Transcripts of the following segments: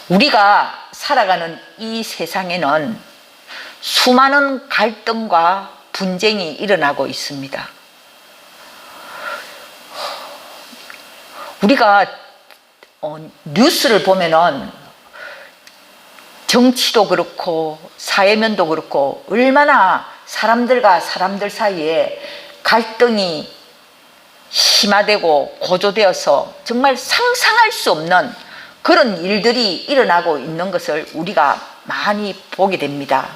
우리가 살아가는 이 세상에는 수많은 갈등과 분쟁이 일어나고 있습니다. 우리가 뉴스를 보면은 정치도 그렇고 사회면도 그렇고 얼마나 사람들과 사람들 사이에 갈등이 심화되고 고조되어서 정말 상상할 수 없는 그런 일들이 일어나고 있는 것을 우리가 많이 보게 됩니다.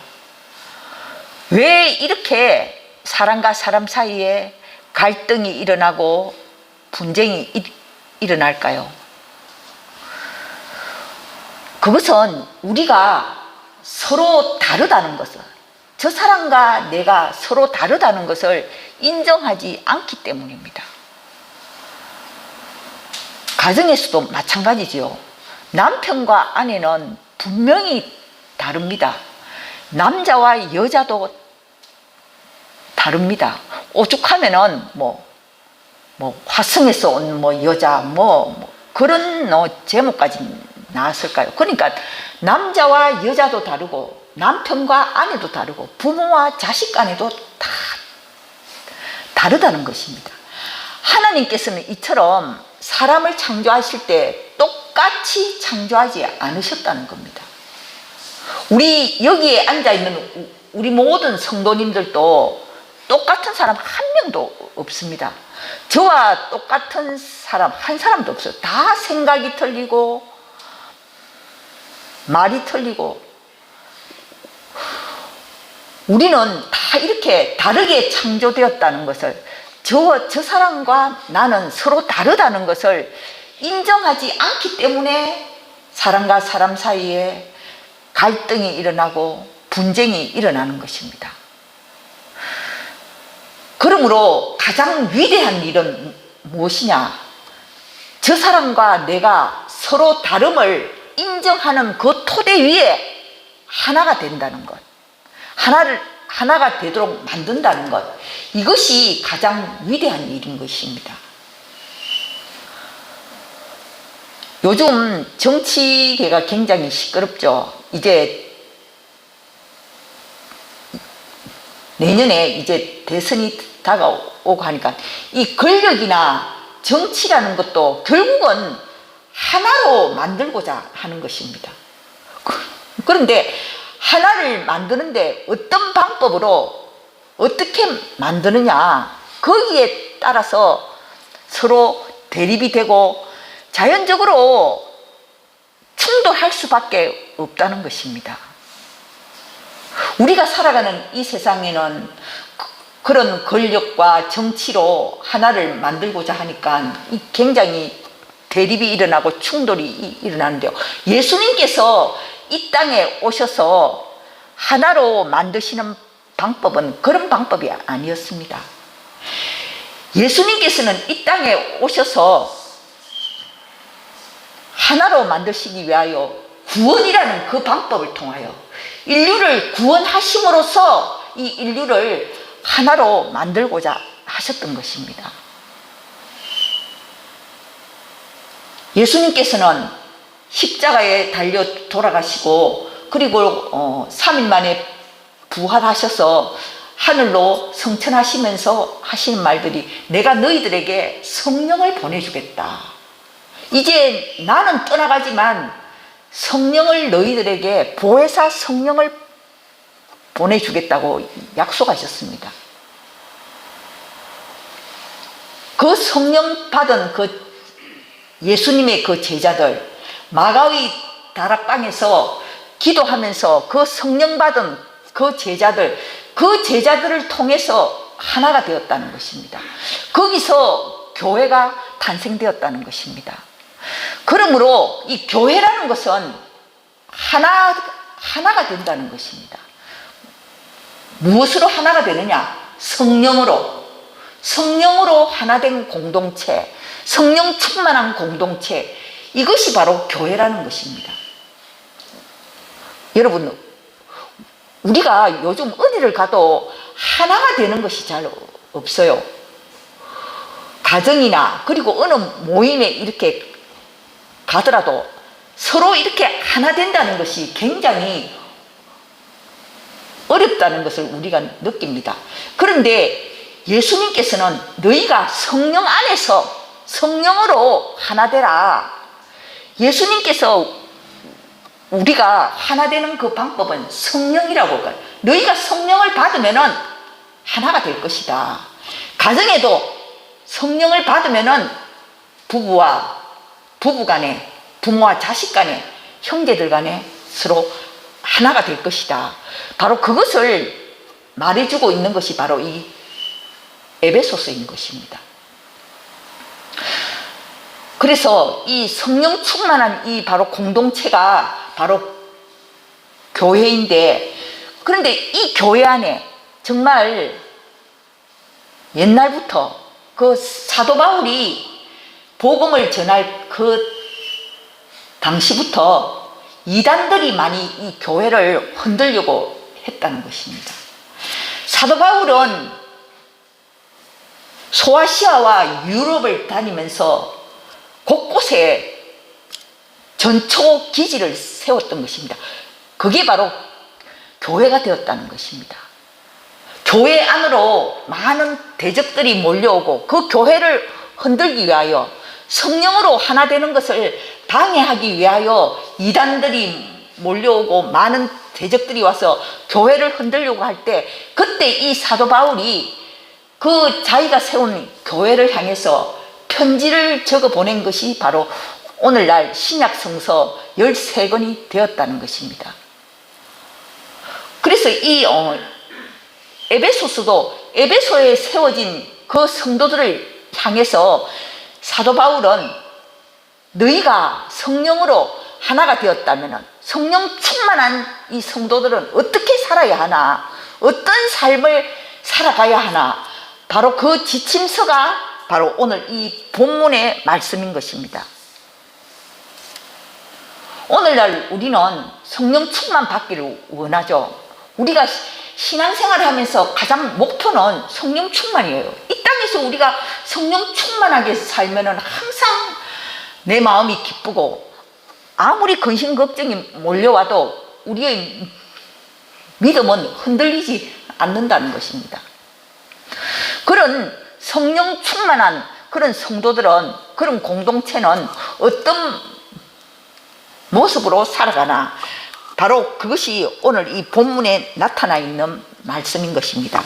왜 이렇게 사람과 사람 사이에 갈등이 일어나고 분쟁이 일어날까요? 그것은 우리가 서로 다르다는 것을, 저 사람과 내가 서로 다르다는 것을 인정하지 않기 때문입니다. 가정에서도 마찬가지지요. 남편과 아내는 분명히 다릅니다. 남자와 여자도 다릅니다. 오죽하면은 화성에서 온 여자 그런 제목까지 나왔을까요? 그러니까 남자와 여자도 다르고 남편과 아내도 다르고 부모와 자식 간에도 다 다르다는 것입니다. 하나님께서는 이처럼 사람을 창조하실 때 똑같이 창조하지 않으셨다는 겁니다. 우리 여기에 앉아있는 우리 모든 성도님들도 똑같은 사람 한 명도 없습니다. 저와 똑같은 사람 한 사람도 없어요. 다 생각이 틀리고 말이 틀리고 우리는 다 이렇게 다르게 창조되었다는 것을, 저 사람과 나는 서로 다르다는 것을 인정하지 않기 때문에 사람과 사람 사이에 갈등이 일어나고 분쟁이 일어나는 것입니다. 그러므로 가장 위대한 일은 무엇이냐? 저 사람과 내가 서로 다름을 인정하는 그 토대 위에 하나가 된다는 것, 하나가 되도록 만든다는 것, 이것이 가장 위대한 일인 것입니다. 요즘 정치계가 굉장히 시끄럽죠. 이제 내년에 이제 대선이 다가오고 하니까 이 권력이나 정치라는 것도 결국은 하나로 만들고자 하는 것입니다. 그런데 하나를 만드는데 어떤 방법으로 어떻게 만드느냐, 거기에 따라서 서로 대립이 되고 자연적으로 충돌할 수밖에 없다는 것입니다. 우리가 살아가는 이 세상에는 그런 권력과 정치로 하나를 만들고자 하니까 굉장히 대립이 일어나고 충돌이 일어나는데요. 예수님께서 이 땅에 오셔서 하나로 만드시는 방법은 그런 방법이 아니었습니다. 예수님께서는 이 땅에 오셔서 하나로 만드시기 위하여 구원이라는 그 방법을 통하여 인류를 구원하심으로써 이 인류를 하나로 만들고자 하셨던 것입니다. 예수님께서는 십자가에 달려 돌아가시고 그리고 3일 만에 부활하셔서 하늘로 승천하시면서 하시는 말들이, 내가 너희들에게 성령을 보내주겠다. 이제 나는 떠나가지만 성령을 너희들에게, 보혜사 성령을 보내주겠다고 약속하셨습니다. 그 성령 받은 그 예수님의 그 제자들, 마가의 다락방에서 기도하면서 그 성령 받은 그 제자들을 통해서 하나가 되었다는 것입니다. 거기서 교회가 탄생되었다는 것입니다. 그러므로 이 교회라는 것은 하나가 된다는 것입니다. 무엇으로 하나가 되느냐? 성령으로 하나된 공동체, 성령 충만한 공동체, 이것이 바로 교회라는 것입니다. 여러분, 우리가 요즘 어디를 가도 하나가 되는 것이 잘 없어요. 가정이나 그리고 어느 모임에 이렇게 가더라도 서로 이렇게 하나 된다는 것이 굉장히 어렵다는 것을 우리가 느낍니다. 그런데 예수님께서는 너희가 성령 안에서 성령으로 하나 되라. 예수님께서 우리가 하나 되는 그 방법은 성령이라고 할까요? 너희가 성령을 받으면은 하나가 될 것이다. 가정에도 성령을 받으면은 부부와 부부 간에, 부모와 자식 간에, 형제들 간에 서로 하나가 될 것이다. 바로 그것을 말해주고 있는 것이 바로 이 에베소서인 것입니다. 그래서 이 성령 충만한 이 바로 공동체가 바로 교회인데, 그런데 이 교회 안에 정말 옛날부터 그 사도 바울이 복음을 전할 그 당시부터 이단들이 많이 이 교회를 흔들려고 했다는 것입니다. 사도 바울은 소아시아와 유럽을 다니면서 곳곳에 전초 기지를 세웠던 것입니다. 그게 바로 교회가 되었다는 것입니다. 교회 안으로 많은 대적들이 몰려오고 그 교회를 흔들기 위하여 성령으로 하나 되는 것을 방해하기 위하여 이단들이 몰려오고 많은 대적들이 와서 교회를 흔들려고 할 때, 그때 이 사도 바울이 그 자기가 세운 교회를 향해서 편지를 적어 보낸 것이 바로 오늘날 신약 성서 13권이 되었다는 것입니다. 그래서 이 에베소서도 에베소에 세워진 그 성도들을 향해서 사도 바울은 너희가 성령으로 하나가 되었다면 성령 충만한 이 성도들은 어떻게 살아야 하나, 어떤 삶을 살아가야 하나, 바로 그 지침서가 바로 오늘 이 본문의 말씀인 것입니다. 오늘날 우리는 성령 충만 받기를 원하죠. 우리가 신앙생활을 하면서 가장 목표는 성령 충만이에요. 이 땅에서 우리가 성령 충만하게 살면 항상 내 마음이 기쁘고, 아무리 근심 걱정이 몰려와도 우리의 믿음은 흔들리지 않는다는 것입니다. 그런 성령 충만한 그런 성도들은, 그런 공동체는 어떤 모습으로 살아가나, 바로 그것이 오늘 이 본문에 나타나 있는 말씀인 것입니다.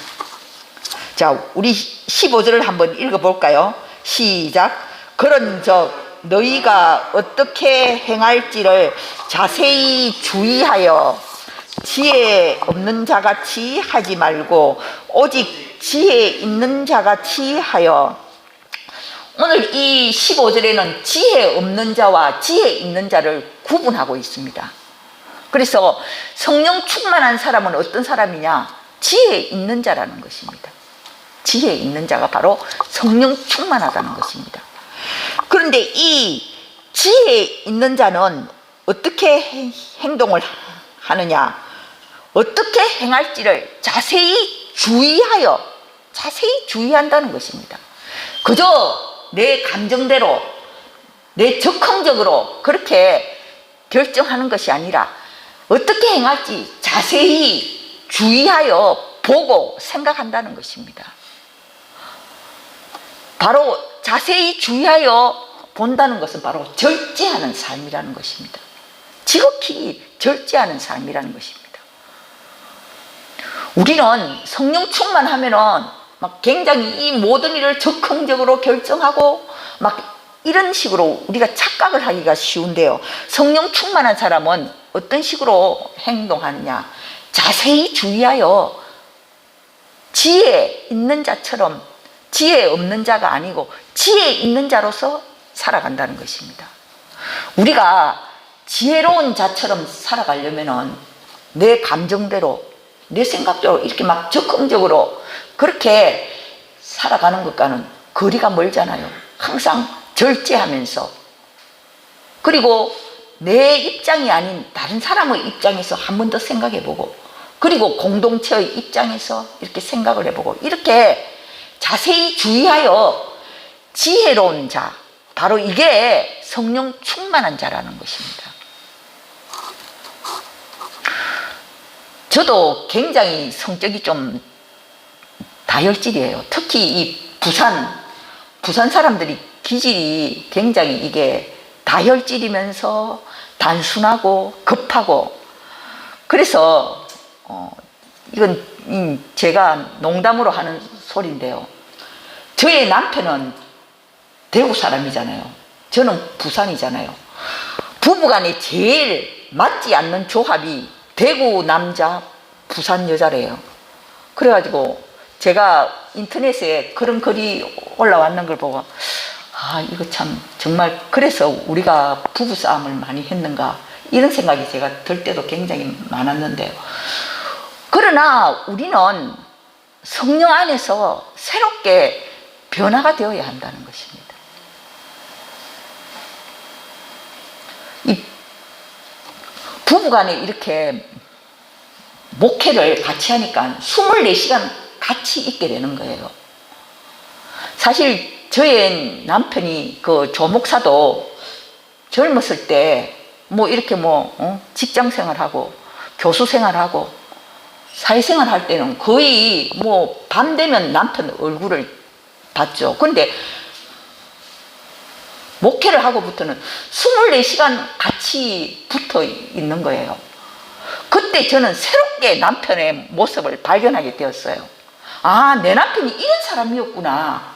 자, 우리 15절을 한번 읽어볼까요? 시작. 그런즉 너희가 어떻게 행할지를 자세히 주의하여 지혜 없는 자같이 하지 말고 오직 지혜 있는 자같이 하여. 오늘 이 15절에는 지혜 없는 자와 지혜 있는 자를 구분하고 있습니다. 그래서 성령 충만한 사람은 어떤 사람이냐? 지혜 있는 자라는 것입니다. 지혜 있는 자가 바로 성령 충만하다는 것입니다. 그런데 이 지혜 있는 자는 어떻게 행동을 하느냐? 어떻게 행할지를 자세히 주의한다는 것입니다. 그저 내 감정대로, 내 적극적으로 그렇게 결정하는 것이 아니라 어떻게 행할지 자세히 주의하여 보고 생각한다는 것입니다. 바로 자세히 주의하여 본다는 것은 바로 절제하는 삶이라는 것입니다. 지극히 절제하는 삶이라는 것입니다. 우리는 성령 충만하면은 막 굉장히 이 모든 일을 적극적으로 결정하고 막 이런 식으로 우리가 착각을 하기가 쉬운데요. 성령 충만한 사람은 어떤 식으로 행동하느냐? 자세히 주의하여 지혜 있는 자처럼 지혜 없는 자가 아니고 지혜 있는 자로서 살아간다는 것입니다. 우리가 지혜로운 자처럼 살아가려면은 내 감정대로, 내 생각대로 이렇게 막 적극적으로 그렇게 살아가는 것과는 거리가 멀잖아요. 항상 절제하면서, 그리고 내 입장이 아닌 다른 사람의 입장에서 한 번 더 생각해보고, 그리고 공동체의 입장에서 이렇게 생각을 해보고, 이렇게 자세히 주의하여 지혜로운 자, 바로 이게 성령 충만한 자라는 것입니다. 저도 굉장히 성격이 좀 다혈질이에요. 특히 이 부산 사람들이 기질이 굉장히 이게 다혈질이면서 단순하고 급하고, 그래서 이건 제가 농담으로 하는 소리인데요. 저의 남편은 대구 사람이잖아요. 저는 부산이잖아요. 부부간에 제일 맞지 않는 조합이 대구 남자, 부산 여자래요. 그래가지고 제가 인터넷에 그런 글이 올라왔는 걸 보고, 아, 이거 참 정말 그래서 우리가 부부싸움을 많이 했는가, 이런 생각이 제가 들 때도 굉장히 많았는데요. 그러나 우리는 성령 안에서 새롭게 변화가 되어야 한다는 것입니다. 이 부부간에 이렇게 목회를 같이 하니까 24시간 같이 있게 되는 거예요. 사실 저의 남편이 그 조목사도 젊었을 때 뭐 이렇게 직장 생활하고 교수 생활하고 사회생활 할 때는 거의 뭐 밤 되면 남편 얼굴을 봤죠. 그런데 목회를 하고부터는 24시간 같이 붙어 있는 거예요. 그때 저는 새롭게 남편의 모습을 발견하게 되었어요. 아, 내 남편이 이런 사람이었구나.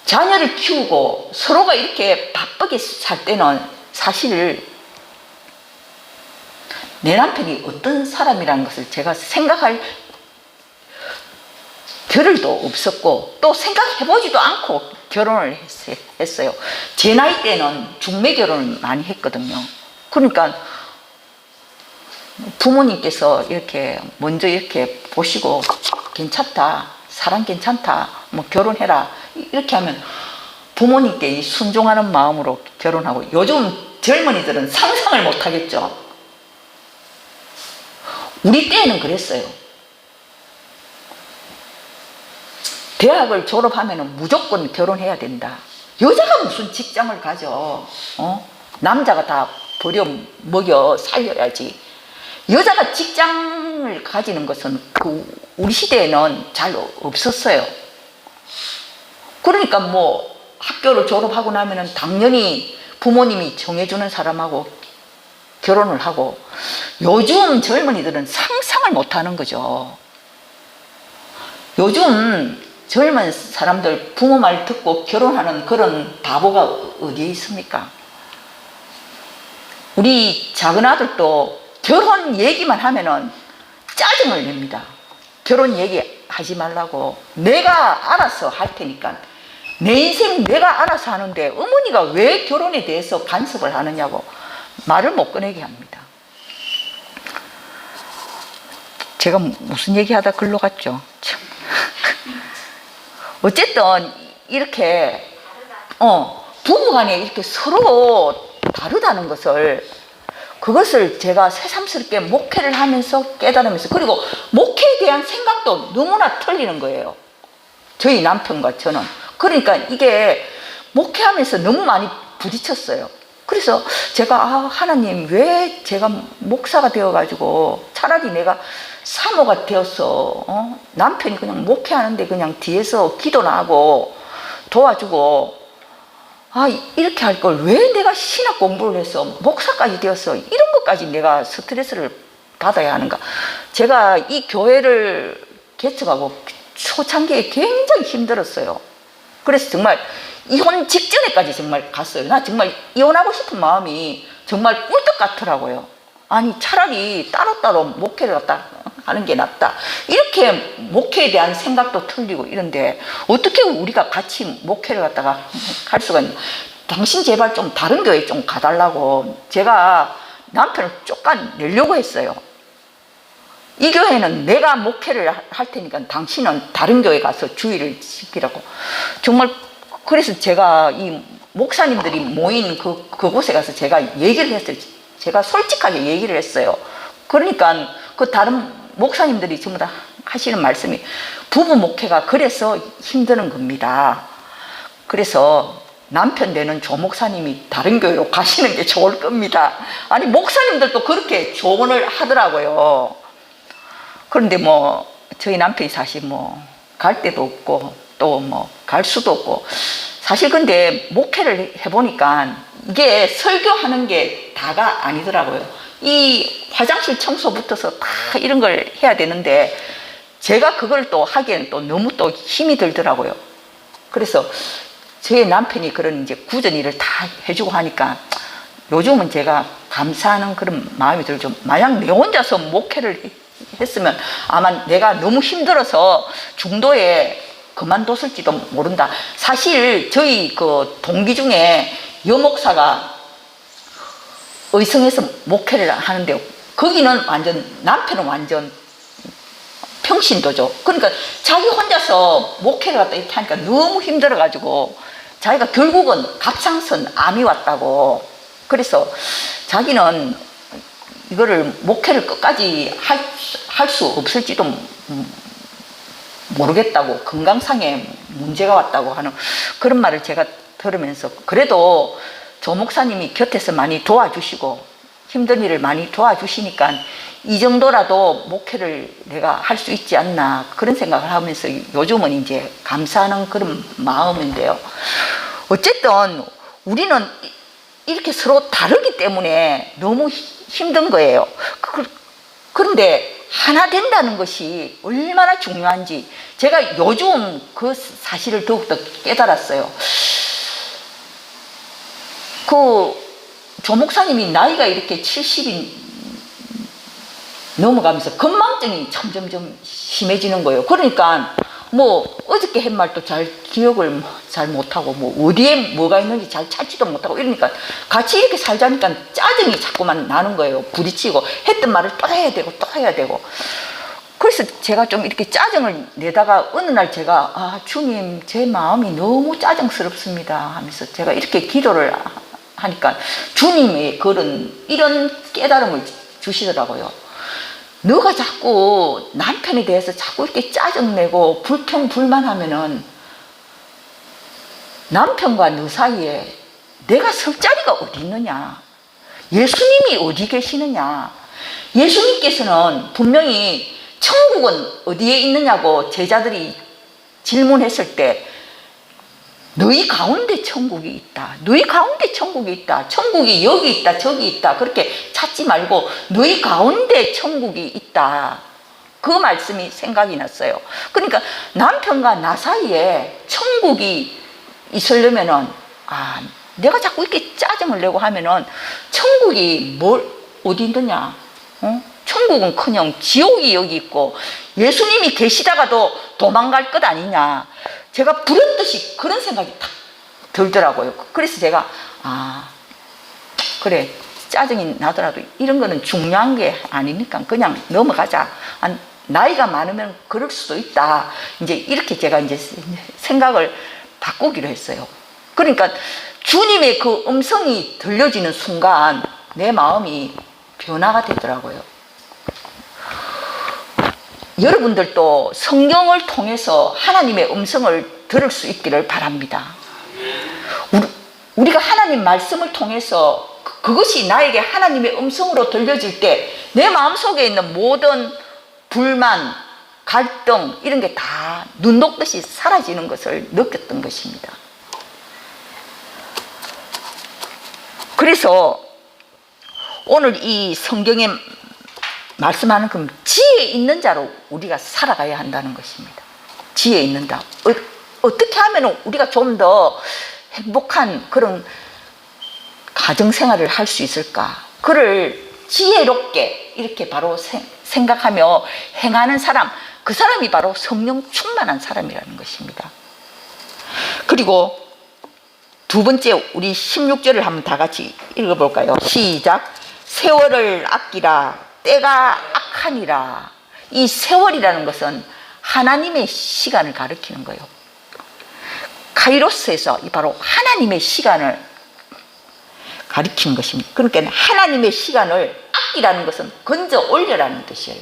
자녀를 키우고 서로가 이렇게 바쁘게 살 때는 사실 내 남편이 어떤 사람이라는 것을 제가 생각할 겨를도 없었고, 또 생각해보지도 않고 결혼을 했어요. 제 나이 때는 중매 결혼을 많이 했거든요. 그러니까 부모님께서 이렇게 먼저 이렇게 보시고 괜찮다, 사람 괜찮다, 뭐 결혼해라, 이렇게 하면 부모님께 이 순종하는 마음으로 결혼하고, 요즘 젊은이들은 상상을 못 하겠죠. 우리 때에는 그랬어요. 대학을 졸업하면 무조건 결혼해야 된다. 여자가 무슨 직장을 가져. 남자가 다 버려 먹여 살려야지. 여자가 직장을 가지는 것은 우리 시대에는 잘 없었어요. 그러니까 뭐 학교를 졸업하고 나면은 당연히 부모님이 정해주는 사람하고 결혼을 하고, 요즘 젊은이들은 상상을 못 하는 거죠. 요즘 젊은 사람들 부모 말 듣고 결혼하는 그런 바보가 어디에 있습니까? 우리 작은 아들도 결혼 얘기만 하면은 짜증을 냅니다. 결혼 얘기 하지 말라고. 내가 알아서 할 테니까. 내 인생 내가 알아서 하는데 어머니가 왜 결혼에 대해서 간섭을 하느냐고 말을 못 꺼내게 합니다. 제가 무슨 얘기하다 글로 갔죠. 참. 어쨌든 이렇게 부부간에 이렇게 서로 다르다는 것을, 그것을 제가 새삼스럽게 목회를 하면서 깨달으면서, 그리고 목회에 대한 생각도 너무나 틀리는 거예요. 저희 남편과 저는. 그러니까 이게 목회하면서 너무 많이 부딪혔어요. 그래서 제가 하나님, 왜 제가 목사가 되어가지고 차라리 내가 사모가 되어서 남편이 그냥 목회하는데 그냥 뒤에서 기도나 하고 도와주고, 이렇게 할 걸 왜 내가 신학 공부를 해서 목사까지 되어서 이런 것까지 내가 스트레스를 받아야 하는가. 제가 이 교회를 개척하고 초창기에 굉장히 힘들었어요. 그래서 정말 이혼 직전에까지 정말 갔어요. 나 정말 이혼하고 싶은 마음이 정말 꿀떡 같더라고요. 아니, 차라리 따로따로 목회를 갖다 하는 게 낫다. 이렇게 목회에 대한 생각도 틀리고 이런데 어떻게 우리가 같이 목회를 갖다가 할 수가 있나. 당신 제발 좀 다른 교회 좀 가달라고 제가 남편을 쫓아내려고 했어요. 이 교회는 내가 목회를 할 테니까 당신은 다른 교회 가서 주의를 지키라고. 정말 그래서 제가 이 목사님들이 모인 그곳에 가서 제가 얘기를 했어요. 제가 솔직하게 얘기를 했어요. 그러니까 그 다른 목사님들이 전부 다 하시는 말씀이, 부부 목회가 그래서 힘드는 겁니다. 그래서 남편 되는 조 목사님이 다른 교회로 가시는 게 좋을 겁니다. 아니, 목사님들도 그렇게 조언을 하더라고요. 그런데 뭐 저희 남편이 사실 뭐 갈 데도 없고 또 뭐 갈 수도 없고, 사실 근데 목회를 해보니까 이게 설교하는 게 다가 아니더라고요. 이 화장실 청소부터서 다 이런 걸 해야 되는데 제가 그걸 또 하기에는 또 너무 또 힘이 들더라고요. 그래서 저희 남편이 그런 이제 굳은 일을 다 해주고 하니까 요즘은 제가 감사하는 그런 마음이 들죠. 만약 내 혼자서 목회를 했으면 아마 내가 너무 힘들어서 중도에 그만뒀을지도 모른다. 사실 저희 그 동기 중에 여목사가 의성에서 목회를 하는데요, 거기는 완전, 남편은 완전 평신도죠. 그러니까 자기 혼자서 목회를 갖다 이렇게 하니까 너무 힘들어가지고 자기가 결국은 갑상선 암이 왔다고, 그래서 자기는 이거를 목회를 끝까지 할 수 없을지도 모르겠다고, 건강상에 문제가 왔다고 하는 그런 말을 제가 들으면서, 그래도 조 목사님이 곁에서 많이 도와주시고 힘든 일을 많이 도와주시니까 이 정도라도 목회를 내가 할 수 있지 않나, 그런 생각을 하면서 요즘은 이제 감사하는 그런 마음인데요. 어쨌든 우리는 이렇게 서로 다르기 때문에 너무 힘든 거예요. 그런데 하나 된다는 것이 얼마나 중요한지 제가 요즘 그 사실을 더욱더 깨달았어요. 조 목사님이 나이가 이렇게 70이 넘어가면서 건망증이 점점점 심해지는 거예요. 그러니까 뭐 어저께 한 말도 잘 기억을 잘 못하고, 뭐 어디에 뭐가 있는지 잘 찾지도 못하고, 이러니까 같이 이렇게 살자니까 짜증이 자꾸만 나는 거예요. 부딪히고 했던 말을 또 해야 되고 또 해야 되고. 그래서 제가 좀 이렇게 짜증을 내다가 어느 날 제가 주님, 제 마음이 너무 짜증스럽습니다 하면서 제가 이렇게 기도를 하니까 주님의 이런 깨달음을 주시더라고요. 너가 자꾸 남편에 대해서 자꾸 이렇게 짜증내고 불평불만하면은 남편과 너 사이에 내가 설 자리가 어디 있느냐, 예수님이 어디 계시느냐. 예수님께서는 분명히 천국은 어디에 있느냐고 제자들이 질문했을 때 너희 가운데 천국이 있다, 너희 가운데 천국이 있다, 천국이 여기 있다 저기 있다 그렇게 찾지 말고 너희 가운데 천국이 있다, 그 말씀이 생각이 났어요. 그러니까 남편과 나 사이에 천국이 있으려면은 내가 자꾸 이렇게 짜증을 내고 하면은 천국이 어디 있느냐, 천국은 그냥 지옥이 여기 있고 예수님이 계시다가도 도망갈 것 아니냐, 제가 부른듯이 그런 생각이 딱 들더라고요. 그래서 제가 그래, 짜증이 나더라도 이런 거는 중요한 게 아니니까 그냥 넘어가자, 나이가 많으면 그럴 수도 있다, 이제 이렇게 제가 이제 생각을 바꾸기로 했어요. 그러니까 주님의 그 음성이 들려지는 순간 내 마음이 변화가 되더라고요. 여러분들도 성경을 통해서 하나님의 음성을 들을 수 있기를 바랍니다. 우리가 하나님 말씀을 통해서 그것이 나에게 하나님의 음성으로 들려질 때 내 마음속에 있는 모든 불만, 갈등 이런 게 다 눈 녹듯이 사라지는 것을 느꼈던 것입니다. 그래서 오늘 이 성경에 말씀하는 그 지혜 있는 자로 우리가 살아가야 한다는 것입니다. 지혜 있는 자. 어떻게 하면 우리가 좀 더 행복한 그런 가정생활을 할 수 있을까? 그를 지혜롭게 이렇게 바로 생각하며 행하는 사람, 그 사람이 바로 성령 충만한 사람이라는 것입니다. 그리고 두 번째, 우리 16절을 한번 다 같이 읽어볼까요? 시작. 세월을 아끼라, 때가 악하니라. 이 세월이라는 것은 하나님의 시간을 가리키는 거예요. 카이로스에서 바로 하나님의 시간을 가리키는 것입니다. 그러니까 하나님의 시간을 아끼라는 것은 건져 올려라는 뜻이에요.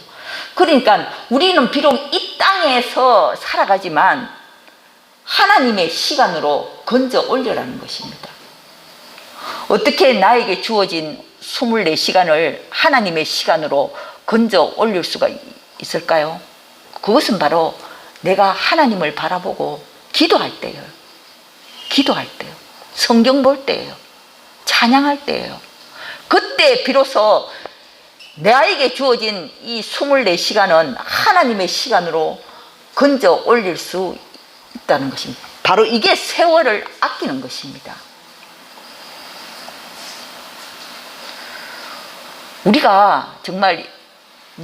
그러니까 우리는 비록 이 땅에서 살아가지만 하나님의 시간으로 건져 올려라는 것입니다. 어떻게 나에게 주어진 24시간을 하나님의 시간으로 건져 올릴 수가 있을까요? 그것은 바로 내가 하나님을 바라보고 기도할 때예요. 기도할 때요. 성경 볼 때예요. 찬양할 때예요. 그때 비로소 나에게 주어진 이 24시간은 하나님의 시간으로 건져 올릴 수 있다는 것입니다. 바로 이게 세월을 아끼는 것입니다. 우리가 정말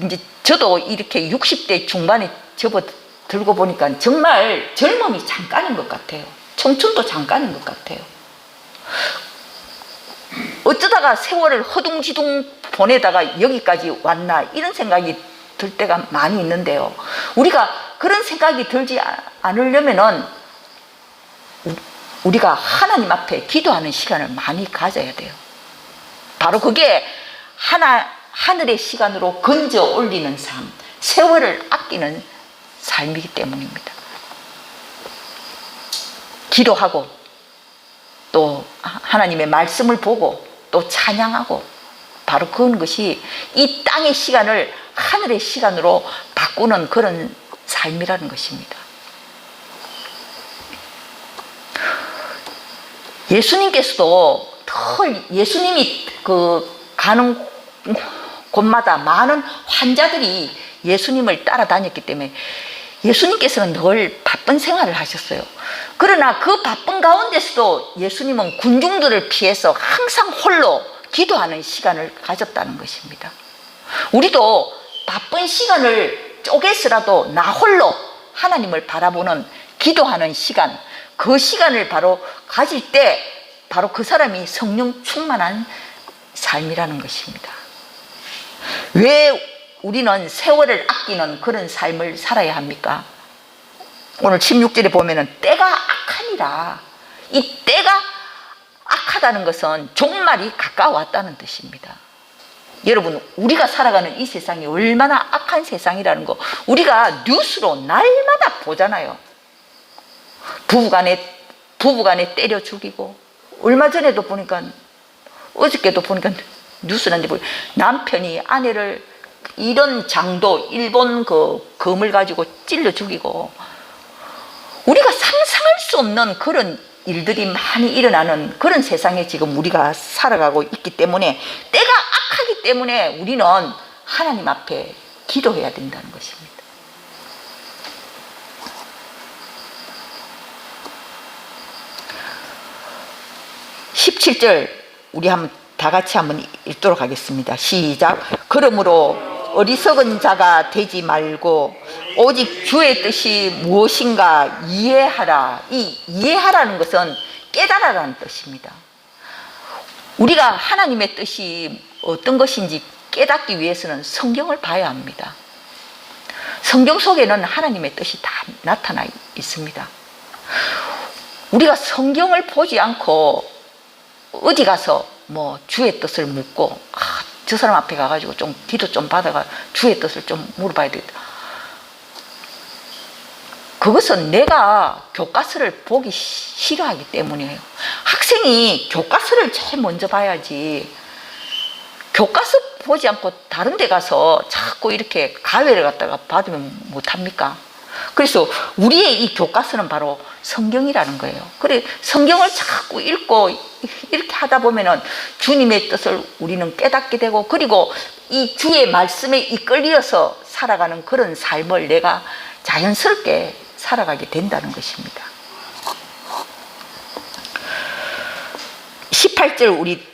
이제 저도 이렇게 60대 중반에 접어들고 보니까 정말 젊음이 잠깐인 것 같아요. 청춘도 잠깐인 것 같아요. 어쩌다가 세월을 허둥지둥 보내다가 여기까지 왔나 이런 생각이 들 때가 많이 있는데요. 우리가 그런 생각이 들지 않으려면은 우리가 하나님 앞에 기도하는 시간을 많이 가져야 돼요. 바로 그게 하늘의 시간으로 건져 올리는 삶, 세월을 아끼는 삶이기 때문입니다. 기도하고 또 하나님의 말씀을 보고 또 찬양하고 바로 그런 것이 이 땅의 시간을 하늘의 시간으로 바꾸는 그런 삶이라는 것입니다. 예수님께서도 예수님이 가는 곳마다 많은 환자들이 예수님을 따라다녔기 때문에 예수님께서는 늘 바쁜 생활을 하셨어요. 그러나 그 바쁜 가운데서도 예수님은 군중들을 피해서 항상 홀로 기도하는 시간을 가졌다는 것입니다. 우리도 바쁜 시간을 쪼개서라도 나 홀로 하나님을 바라보는 기도하는 시간, 그 시간을 바로 가질 때 바로 그 사람이 성령 충만한 삶이라는 것입니다. 왜 우리는 세월을 아끼는 그런 삶을 살아야 합니까? 오늘 16절에 보면은 때가 악하니라. 이 때가 악하다는 것은 종말이 가까웠다는 뜻입니다. 여러분, 우리가 살아가는 이 세상이 얼마나 악한 세상이라는 거 우리가 뉴스로 날마다 보잖아요. 부부간에 때려 죽이고, 얼마 전에도 보니까, 어저께도 보니까 뉴스란데 남편이 아내를 이런 장도 일본 검을 가지고 찔러 죽이고, 우리가 상상할 수 없는 그런 일들이 많이 일어나는 그런 세상에 지금 우리가 살아가고 있기 때문에, 때가 악하기 때문에 우리는 하나님 앞에 기도해야 된다는 것입니다. (17절) 우리 다 같이 한번 읽도록 하겠습니다. 시작. 그러므로 어리석은 자가 되지 말고 오직 주의 뜻이 무엇인가 이해하라. 이 이해하라는 것은 깨달아라는 뜻입니다. 우리가 하나님의 뜻이 어떤 것인지 깨닫기 위해서는 성경을 봐야 합니다. 성경 속에는 하나님의 뜻이 다 나타나 있습니다. 우리가 성경을 보지 않고 어디 가서 주의 뜻을 묻고, 저 사람 앞에 가가지고 좀 기도 좀 받아가 주의 뜻을 좀 물어봐야 되겠다. 그것은 내가 교과서를 보기 싫어하기 때문이에요. 학생이 교과서를 제일 먼저 봐야지, 교과서 보지 않고 다른 데 가서 자꾸 이렇게 가외를 갖다가 받으면 못합니까? 그래서 우리의 이 교과서는 바로 성경이라는 거예요. 그래, 성경을 자꾸 읽고 이렇게 하다 보면은 주님의 뜻을 우리는 깨닫게 되고, 그리고 이 주의 말씀에 이끌려서 살아가는 그런 삶을 내가 자연스럽게 살아가게 된다는 것입니다. 18절 우리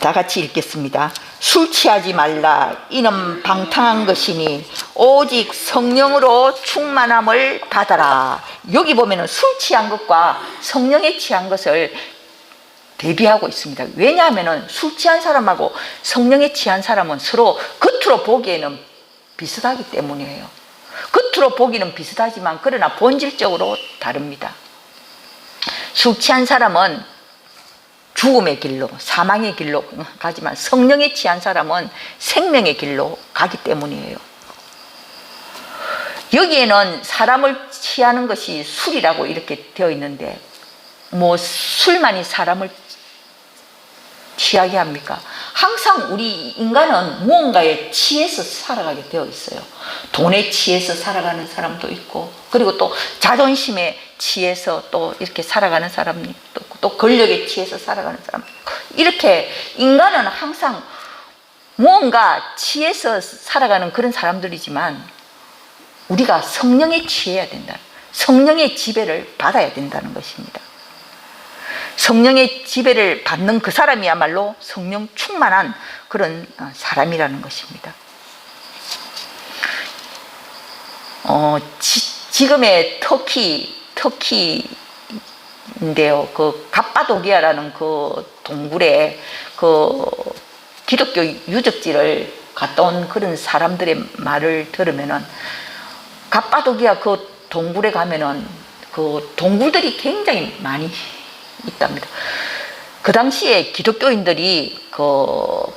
다 같이 읽겠습니다. 술 취하지 말라. 이는 방탕한 것이니 오직 성령으로 충만함을 받아라. 여기 보면은 술 취한 것과 성령에 취한 것을 대비하고 있습니다. 왜냐하면은 술 취한 사람하고 성령에 취한 사람은 서로 겉으로 보기에는 비슷하기 때문이에요. 겉으로 보기는 비슷하지만 그러나 본질적으로 다릅니다. 술 취한 사람은 죽음의 길로, 사망의 길로 가지만 성령에 취한 사람은 생명의 길로 가기 때문이에요. 여기에는 사람을 취하는 것이 술이라고 이렇게 되어 있는데 뭐 술만이 사람을 취하게 합니까? 항상 우리 인간은 무언가에 취해서 살아가게 되어 있어요. 돈에 취해서 살아가는 사람도 있고, 그리고 또 자존심에 취해서 또 이렇게 살아가는 사람도 있고, 또 권력에 취해서 살아가는 사람도 있고, 이렇게 인간은 항상 무언가 취해서 살아가는 그런 사람들이지만 우리가 성령에 취해야 된다. 성령의 지배를 받아야 된다는 것입니다. 성령의 지배를 받는 그 사람이야말로 성령 충만한 그런 사람이라는 것입니다. 지금의 터키인데요. 그 갑바도기아라는 그 동굴에 그 기독교 유적지를 갔다 온 그런 사람들의 말을 들으면은 갑바도기아 그 동굴에 가면은 그 동굴들이 굉장히 많이 있답니다. 그 당시에 기독교인들이 그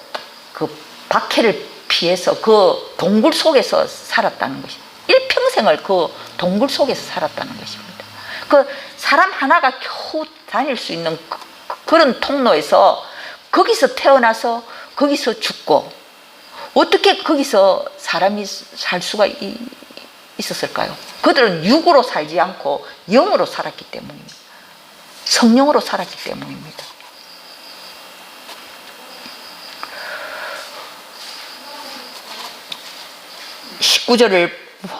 박해를 피해서 그 동굴 속에서 살았다는 것입니다. 일평생을 그 동굴 속에서 살았다는 것입니다. 그 사람 하나가 겨우 다닐 수 있는 그런 통로에서 거기서 태어나서 거기서 죽고 어떻게 거기서 사람이 살 수가 있었을까요? 그들은 육으로 살지 않고 영으로 살았기 때문입니다. 성령으로 살았기 때문입니다. (19절을)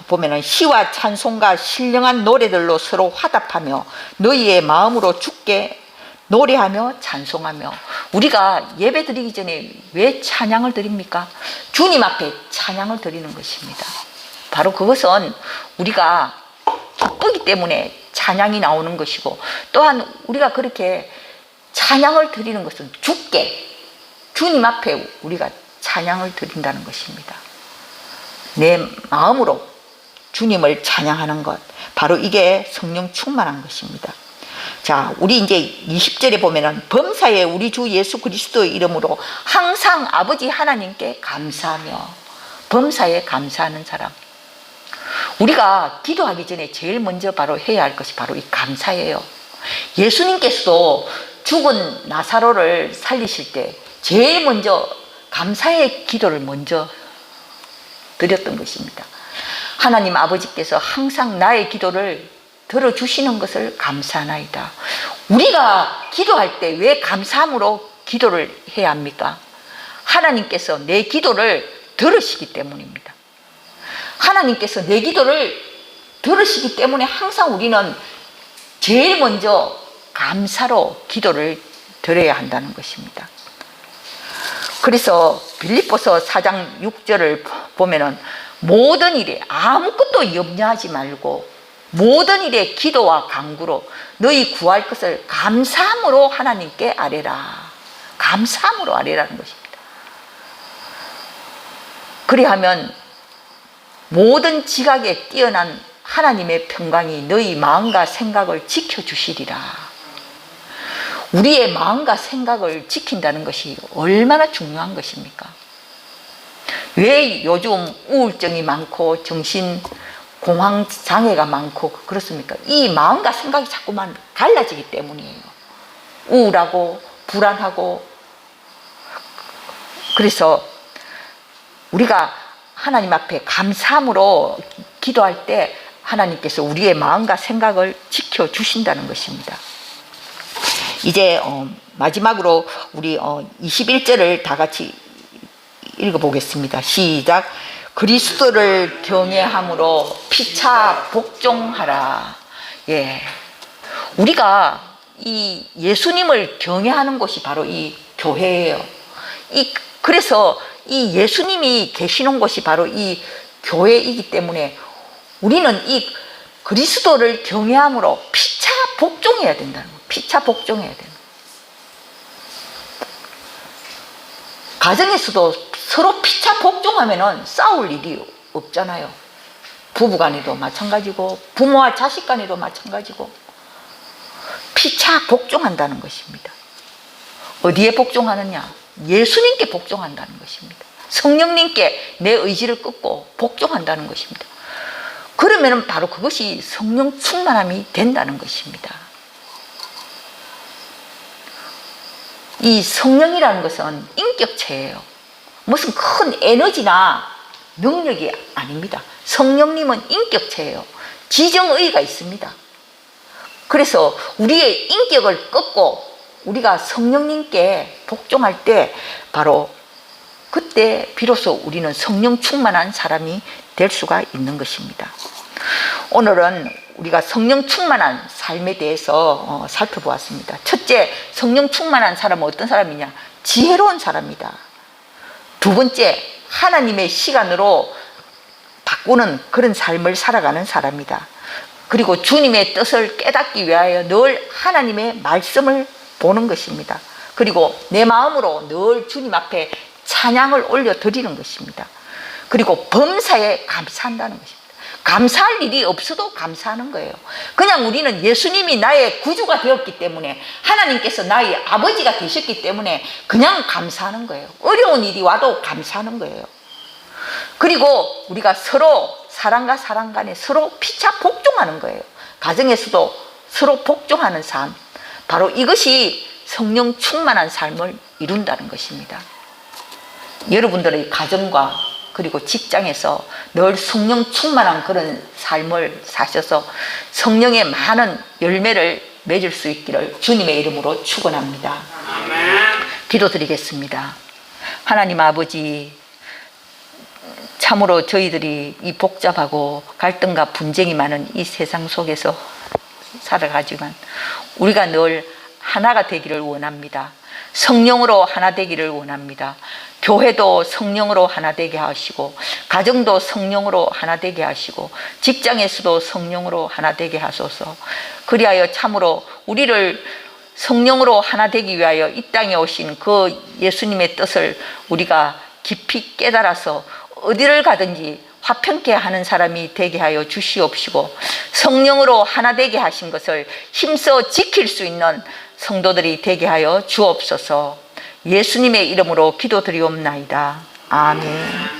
보면은 시와 찬송과 신령한 노래들로 서로 화답하며 너희의 마음으로 주께 노래하며 찬송하며. 우리가 예배 드리기 전에 왜 찬양을 드립니까? 주님 앞에 찬양을 드리는 것입니다. 바로 그것은 우리가 기쁘기 때문에 찬양이 나오는 것이고, 또한 우리가 그렇게 찬양을 드리는 것은 주께, 주님 앞에 우리가 찬양을 드린다는 것입니다. 내 마음으로 주님을 찬양하는 것, 바로 이게 성령 충만한 것입니다. 자, 우리 이제 20절에 보면은 범사에 우리 주 예수 그리스도의 이름으로 항상 아버지 하나님께 감사하며. 범사에 감사하는 사람. 우리가 기도하기 전에 제일 먼저 바로 해야 할 것이 바로 이 감사예요. 예수님께서도 죽은 나사로를 살리실 때 제일 먼저 감사의 기도를 먼저 드렸던 것입니다. 하나님 아버지께서 항상 나의 기도를 들어주시는 것을 감사하나이다. 우리가 기도할 때 왜 감사함으로 기도를 해야 합니까? 하나님께서 내 기도를 들으시기 때문입니다. 하나님께서 내 기도를 들으시기 때문에 항상 우리는 제일 먼저 감사로 기도를 드려야 한다는 것입니다. 그래서 빌립보서 4장 6절을 보면은 모든 일에 아무것도 염려하지 말고 모든 일에 기도와 간구로 너희 구할 것을 감사함으로 하나님께 아뢰라. 감사함으로 아뢰라는 것입니다. 그리하면 모든 지각에 뛰어난 하나님의 평강이 너희 마음과 생각을 지켜주시리라. 우리의 마음과 생각을 지킨다는 것이 얼마나 중요한 것입니까? 왜 요즘 우울증이 많고 정신공황장애가 많고 그렇습니까? 이 마음과 생각이 자꾸만 갈라지기 때문이에요. 우울하고 불안하고. 그래서 우리가 하나님 앞에 감사함으로 기도할 때 하나님께서 우리의 마음과 생각을 지켜주신다는 것입니다. 이제 마지막으로 우리 21절을 다 같이 읽어보겠습니다. 시작. 그리스도를 경외함으로 피차 복종하라. 예, 우리가 이 예수님을 경외하는 곳이 바로 이 교회예요. 그래서 이 예수님이 계시는 곳이 바로 이 교회이기 때문에 우리는 이 그리스도를 경외함으로 피차 복종해야 된다는 거예요. 피차 복종해야 되는 거예요. 가정에서도 서로 피차 복종하면은 싸울 일이 없잖아요. 부부간에도 마찬가지고 부모와 자식 간에도 마찬가지고 피차 복종한다는 것입니다. 어디에 복종하느냐? 예수님께 복종한다는 것입니다. 성령님께 내 의지를 꺾고 복종한다는 것입니다. 그러면 바로 그것이 성령 충만함이 된다는 것입니다. 이 성령이라는 것은 인격체예요. 무슨 큰 에너지나 능력이 아닙니다. 성령님은 인격체예요. 지정의가 있습니다. 그래서 우리의 인격을 꺾고 우리가 성령님께 복종할 때 바로 그때 비로소 우리는 성령 충만한 사람이 될 수가 있는 것입니다. 오늘은 우리가 성령 충만한 삶에 대해서 살펴보았습니다. 첫째, 성령 충만한 사람은 어떤 사람이냐? 지혜로운 사람이다. 두 번째, 하나님의 시간으로 바꾸는 그런 삶을 살아가는 사람이다. 그리고 주님의 뜻을 깨닫기 위하여 늘 하나님의 말씀을 보는 것입니다. 그리고 내 마음으로 늘 주님 앞에 찬양을 올려드리는 것입니다. 그리고 범사에 감사한다는 것입니다. 감사할 일이 없어도 감사하는 거예요. 그냥 우리는 예수님이 나의 구주가 되었기 때문에, 하나님께서 나의 아버지가 되셨기 때문에 그냥 감사하는 거예요. 어려운 일이 와도 감사하는 거예요. 그리고 우리가 서로 사람과 사람 간에 서로 피차 복종하는 거예요. 가정에서도 서로 복종하는 삶, 바로 이것이 성령 충만한 삶을 이룬다는 것입니다. 여러분들의 가정과 그리고 직장에서 늘 성령 충만한 그런 삶을 사셔서 성령의 많은 열매를 맺을 수 있기를 주님의 이름으로 축원합니다. 기도드리겠습니다. 하나님 아버지, 참으로 저희들이 이 복잡하고 갈등과 분쟁이 많은 이 세상 속에서 살아가지만 우리가 늘 하나가 되기를 원합니다. 성령으로 하나 되기를 원합니다. 교회도 성령으로 하나 되게 하시고, 가정도 성령으로 하나 되게 하시고, 직장에서도 성령으로 하나 되게 하소서. 그리하여 참으로 우리를 성령으로 하나 되기 위하여 이 땅에 오신 그 예수님의 뜻을 우리가 깊이 깨달아서 어디를 가든지 화평케 하는 사람이 되게 하여 주시옵시고, 성령으로 하나 되게 하신 것을 힘써 지킬 수 있는 성도들이 되게 하여 주옵소서. 예수님의 이름으로 기도드리옵나이다. 아멘.